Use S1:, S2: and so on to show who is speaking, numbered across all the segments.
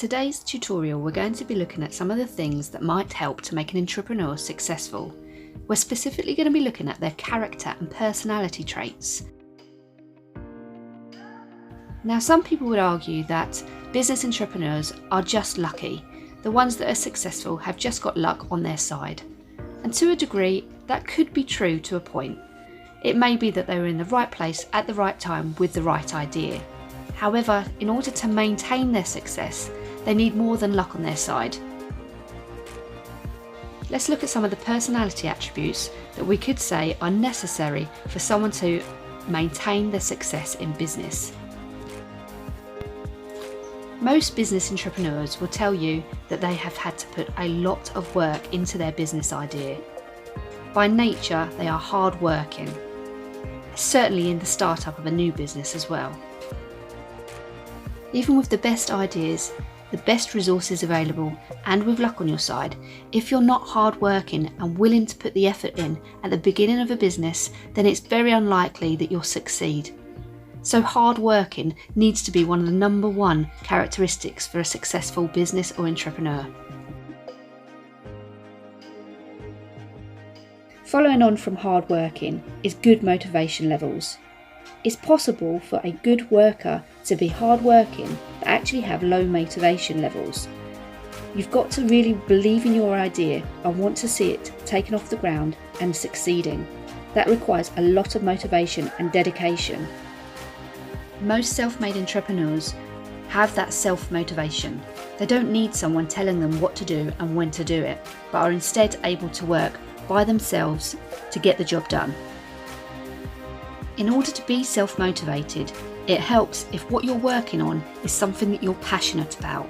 S1: today's tutorial, we're going to be looking at some of the things that might help to make an entrepreneur successful. We're specifically going to be looking at their character and personality traits. Now, some people would argue that business entrepreneurs are just lucky. The ones that are successful have just got luck on their side. And to a degree, that could be true to a point. It may be that they were in the right place at the right time with the right idea. However, in order to maintain their success, they need more than luck on their side. Let's look at some of the personality attributes that we could say are necessary for someone to maintain their success in business. Most business entrepreneurs will tell you that they have had to put a lot of work into their business idea. By nature, they are hardworking, certainly in the startup of a new business as well. Even with the best ideas, the best resources available, and with luck on your side, if you're not hardworking and willing to put the effort in at the beginning of a business, then it's very unlikely that you'll succeed. So hardworking needs to be one of the number one characteristics for a successful business or entrepreneur. Following on from hardworking is good motivation levels. It's possible for a good worker to be hardworking but actually have low motivation levels. You've got to really believe in your idea and want to see it taken off the ground and succeeding. That requires a lot of motivation and dedication. Most self-made entrepreneurs have that self-motivation. They don't need someone telling them what to do and when to do it, but are instead able to work by themselves to get the job done. In order to be self-motivated, it helps if what you're working on is something that you're passionate about.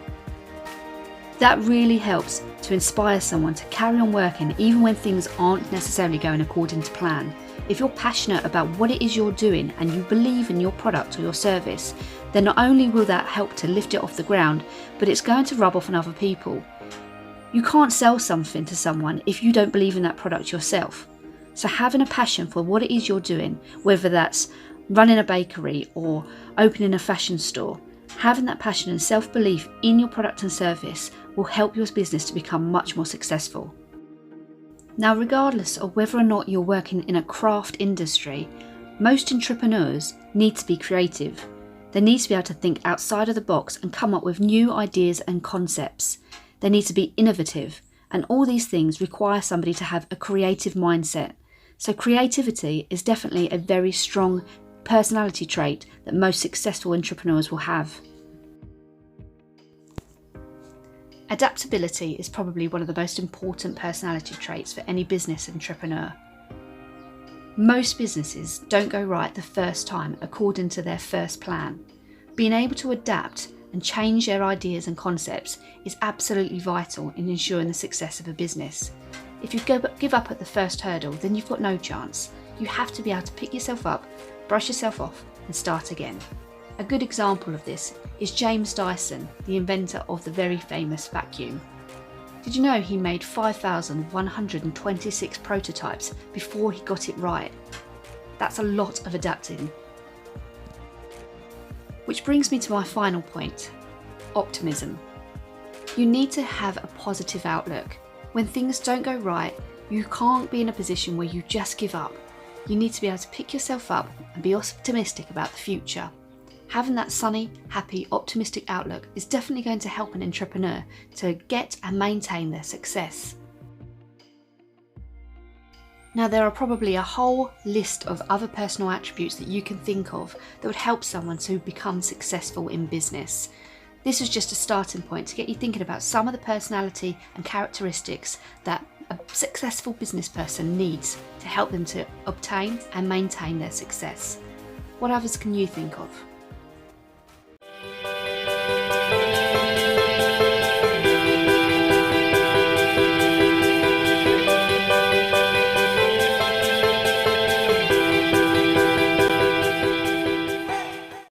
S1: That really helps to inspire someone to carry on working even when things aren't necessarily going according to plan. If you're passionate about what it is you're doing and you believe in your product or your service, then not only will that help to lift it off the ground, but it's going to rub off on other people. You can't sell something to someone if you don't believe in that product yourself. So having a passion for what it is you're doing, whether that's running a bakery or opening a fashion store, having that passion and self-belief in your product and service will help your business to become much more successful. Now, regardless of whether or not you're working in a craft industry, most entrepreneurs need to be creative. They need to be able to think outside of the box and come up with new ideas and concepts. They need to be innovative, and all these things require somebody to have a creative mindset. So creativity is definitely a very strong personality trait that most successful entrepreneurs will have. Adaptability is probably one of the most important personality traits for any business entrepreneur. Most businesses don't go right the first time according to their first plan. Being able to adapt and change their ideas and concepts is absolutely vital in ensuring the success of a business. If you give up at the first hurdle, then you've got no chance. You have to be able to pick yourself up, brush yourself off, and start again. A good example of this is James Dyson, the inventor of the very famous vacuum. Did you know he made 5,126 prototypes before he got it right? That's a lot of adapting. Which brings me to my final point, optimism. You need to have a positive outlook. When things don't go right, you can't be in a position where you just give up. You need to be able to pick yourself up and be optimistic about the future. Having that sunny, happy, optimistic outlook is definitely going to help an entrepreneur to get and maintain their success. Now, there are probably a whole list of other personal attributes that you can think of that would help someone to become successful in business. This is just a starting point to get you thinking about some of the personality and characteristics that a successful business person needs to help them to obtain and maintain their success. What others can you think of?